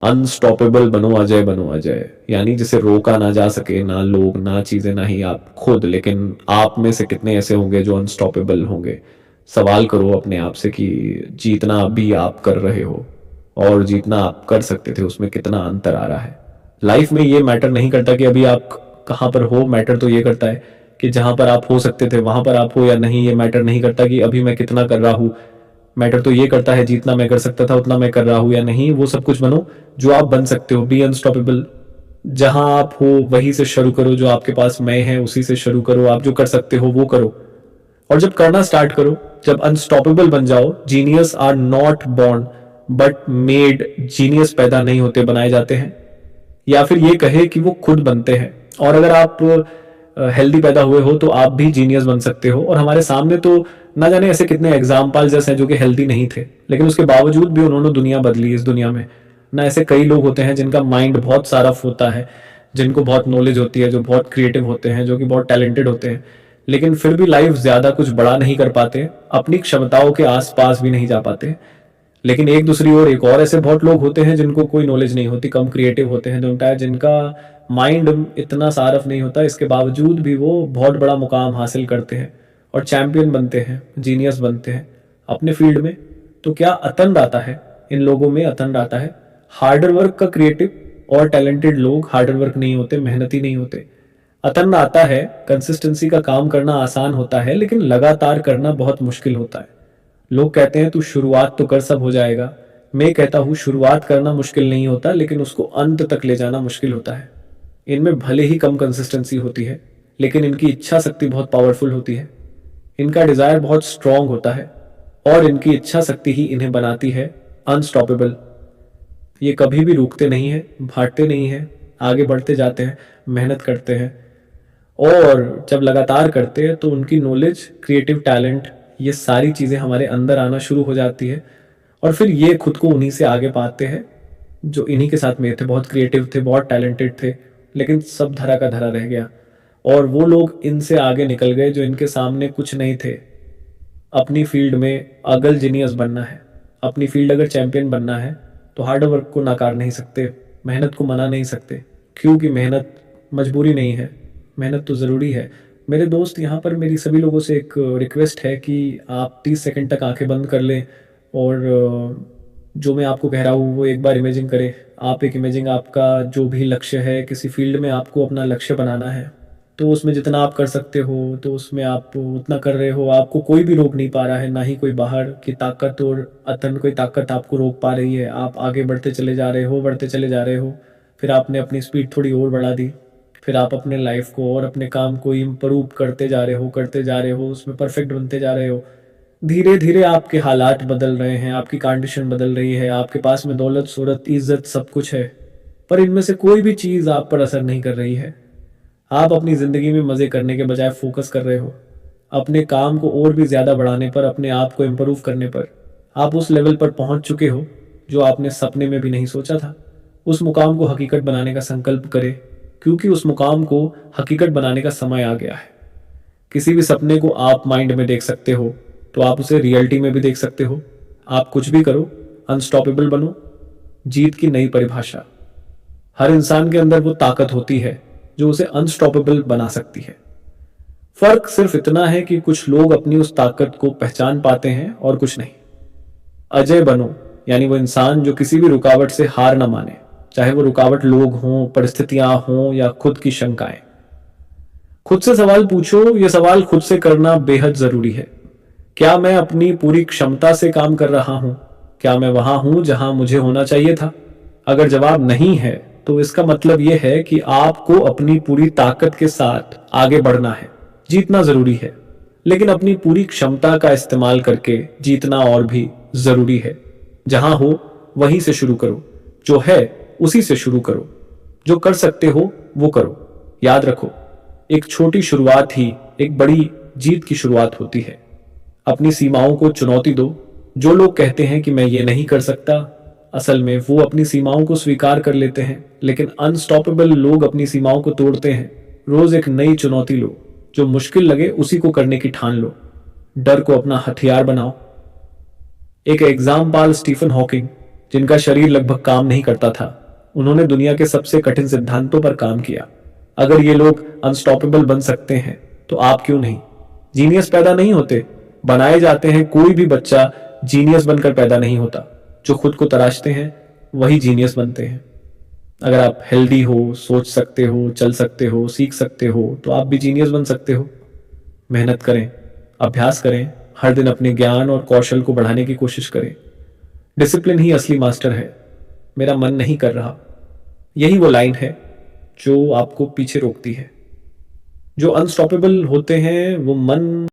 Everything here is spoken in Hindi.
अनस्टॉपेबल बनो, अजय बनो अजय। यानी जिसे रोका ना जा सके, ना लोग, ना चीजें, ना ही आप खुद, लेकिन आप में से कितने ऐसे होंगे जो अनस्टॉपेबल होंगे। सवाल करो अपने आप से कि जीतना अभी आप कर रहे हो और जीतना आप कर सकते थे, उसमें कितना अंतर आ रहा है। लाइफ में ये मैटर नहीं करता कि अभी आप कहाँ पर हो, मैटर तो ये करता है कि जहां पर आप हो सकते थे वहां पर आप हो या नहीं। ये मैटर नहीं करता कि अभी मैं कितना कर रहा हूँ, मैटर तो ये करता है जितना मैं कर सकता था उतना मैं कर रहा हूँ या नहीं। वो सब कुछ बनो जो आप बन सकते हो। Be unstoppable. जहां आप हो वहीं से शुरू करो, जो आपके पास मैं है उसी से शुरू करो। आप जो कर सकते हो वो करो, और जब करना स्टार्ट करो, जब अनस्टॉपेबल बन जाओ। Genius are not born but made. Genius पैदा नहीं होते, बनाए जाते हैं। या फिर ये कहे कि वो खुद बनते हैं। और अगर आप हेल्दी पैदा हुए हो तो आप भी जीनियस बन सकते हो। और हमारे सामने तो ना जाने ऐसे कितने एग्जाम्पल्स हैं जो कि हेल्दी नहीं थे, लेकिन उसके बावजूद भी उन्होंने दुनिया बदली। इस दुनिया में ना ऐसे कई लोग होते हैं जिनका माइंड बहुत सारा होता है, जिनको बहुत नॉलेज होती है, जो बहुत क्रिएटिव होते हैं, जो कि बहुत टैलेंटेड होते हैं, लेकिन फिर भी लाइफ ज्यादा कुछ बड़ा नहीं कर पाते, अपनी क्षमताओं के आसपास भी नहीं जा पाते। लेकिन एक दूसरी ओर एक और ऐसे बहुत लोग होते हैं जिनको कोई नॉलेज नहीं होती, कम क्रिएटिव होते हैं, जिनका माइंड इतना सारफ नहीं होता, इसके बावजूद भी वो बहुत बड़ा मुकाम हासिल करते हैं और चैंपियन बनते हैं, जीनियस बनते हैं अपने फील्ड में। तो क्या अतंड आता है इन लोगों में? अतंड आता है हार्डर वर्क का। क्रिएटिव और टैलेंटेड लोग हार्डर वर्क नहीं होते, मेहनती नहीं होते। अतंड आता है कंसिस्टेंसी का। काम करना आसान होता है लेकिन लगातार करना बहुत मुश्किल होता है। लोग कहते हैं तू शुरुआत तो कर, सब हो जाएगा। मैं कहता हूँ शुरुआत करना मुश्किल नहीं होता, लेकिन उसको अंत तक ले जाना मुश्किल होता है। इनमें भले ही कम कंसिस्टेंसी होती है, लेकिन इनकी इच्छा शक्ति बहुत पावरफुल होती है। इनका डिजायर बहुत स्ट्रांग होता है और इनकी इच्छा शक्ति ही इन्हें बनाती है अनस्टॉपेबल। ये कभी भी रुकते नहीं है, भागते नहीं है, आगे बढ़ते जाते हैं, मेहनत करते हैं। और जब लगातार करते हैं तो उनकी नॉलेज, क्रिएटिव टैलेंट, ये सारी चीज़ें हमारे अंदर आना शुरू हो जाती है। और फिर ये खुद को उन्हीं से आगे पाते हैं जो इन्हीं के साथ में थे, बहुत क्रिएटिव थे, बहुत टैलेंटेड थे, लेकिन सब धरा का धरा रह गया। और वो लोग इनसे आगे निकल गए जो इनके सामने कुछ नहीं थे। अपनी फील्ड में अगर जीनियस बनना है, अपनी फील्ड अगर चैंपियन बनना है, तो हार्ड वर्क को नकार नहीं सकते, मेहनत को मना नहीं सकते, क्योंकि मेहनत मजबूरी नहीं है, मेहनत तो ज़रूरी है। मेरे दोस्त, यहाँ पर मेरी सभी लोगों से एक रिक्वेस्ट है कि आप 30 सेकंड तक आंखें बंद कर लें और जो मैं आपको कह रहा हूँ वो एक बार इमेजिन करें। आप एक इमेजिन, आपका जो भी लक्ष्य है, किसी फील्ड में आपको अपना लक्ष्य बनाना है, तो उसमें जितना आप कर सकते हो तो उसमें आप उतना कर रहे हो। आपको कोई भी रोक नहीं पा रहा है, ना ही कोई बाहर की ताकत और अतन कोई ताकत आपको रोक पा रही है। आप आगे बढ़ते चले जा रहे हो, बढ़ते चले जा रहे हो। फिर आपने अपनी स्पीड थोड़ी और बढ़ा दी, फिर आप अपने लाइफ को और अपने काम को इम्प्रूव करते जा रहे हो, करते जा रहे हो, उसमें परफेक्ट बनते जा रहे हो। धीरे धीरे आपके हालात बदल रहे हैं, आपकी कंडीशन बदल रही है, आपके पास में दौलत, शोहरत, इज्जत सब कुछ है, पर इनमें से कोई भी चीज़ आप पर असर नहीं कर रही है। आप अपनी ज़िंदगी में मज़े करने के बजाय फोकस कर रहे हो अपने काम को और भी ज़्यादा बढ़ाने पर, अपने आप को इम्प्रूव करने पर। आप उस लेवल पर पहुंच चुके हो जो आपने सपने में भी नहीं सोचा था। उस मुकाम को हकीकत बनाने का संकल्प करें, क्योंकि उस मुकाम को हकीकत बनाने का समय आ गया है। किसी भी सपने को आप माइंड में देख सकते हो तो आप उसे रियलिटी में भी देख सकते हो। आप कुछ भी करो, अनस्टॉपेबल बनो। जीत की नई परिभाषा। हर इंसान के अंदर वो ताकत होती है जो उसे अनस्टॉपेबल बना सकती है। फर्क सिर्फ इतना है कि कुछ लोग अपनी उस ताकत को पहचान पाते हैं और कुछ नहीं। अजय बनो, यानी वो इंसान जो किसी भी रुकावट से हार ना माने, चाहे वो रुकावट लोग हों, परिस्थितियां हों या खुद की शंकाएं। खुद से सवाल पूछो, ये सवाल खुद से करना बेहद जरूरी है। क्या मैं अपनी पूरी क्षमता से काम कर रहा हूं? क्या मैं वहां हूं जहां मुझे होना चाहिए था? अगर जवाब नहीं है तो इसका मतलब यह है कि आपको अपनी पूरी ताकत के साथ आगे बढ़ना है। जीतना जरूरी है, लेकिन अपनी पूरी क्षमता का इस्तेमाल करके जीतना और भी जरूरी है। जहां हो वहीं से शुरू करो, जो है उसी से शुरू करो, जो कर सकते हो वो करो। याद रखो, एक छोटी शुरुआत ही एक बड़ी जीत की शुरुआत होती है। अपनी सीमाओं को चुनौती दो। जो लोग कहते हैं कि मैं ये नहीं कर सकता, असल में वो अपनी सीमाओं को स्वीकार कर लेते हैं। लेकिन अनस्टॉपेबल लोग अपनी सीमाओं को तोड़ते हैं। रोज एक नई चुनौती लो, जो मुश्किल लगे उसी को करने की ठान लो। डर को अपना हथियार बनाओ। एक एग्जाम्पल स्टीफन हॉकिंग, जिनका शरीर लगभग काम नहीं करता था, उन्होंने दुनिया के सबसे कठिन सिद्धांतों पर काम किया। अगर ये लोग अनस्टॉपेबल बन सकते हैं तो आप क्यों नहीं? जीनियस पैदा नहीं होते, बनाए जाते हैं। कोई भी बच्चा जीनियस बनकर पैदा नहीं होता। जो खुद को तराशते हैं वही जीनियस बनते हैं। अगर आप हेल्दी हो, सोच सकते हो, चल सकते हो, सीख सकते हो, तो आप भी जीनियस बन सकते हो। मेहनत करें, अभ्यास करें, हर दिन अपने ज्ञान और कौशल को बढ़ाने की कोशिश करें। डिसिप्लिन ही असली मास्टर है। मेरा मन नहीं कर रहा, यही वो लाइन है जो आपको पीछे रोकती है। जो अनस्टॉपेबल होते हैं वो मन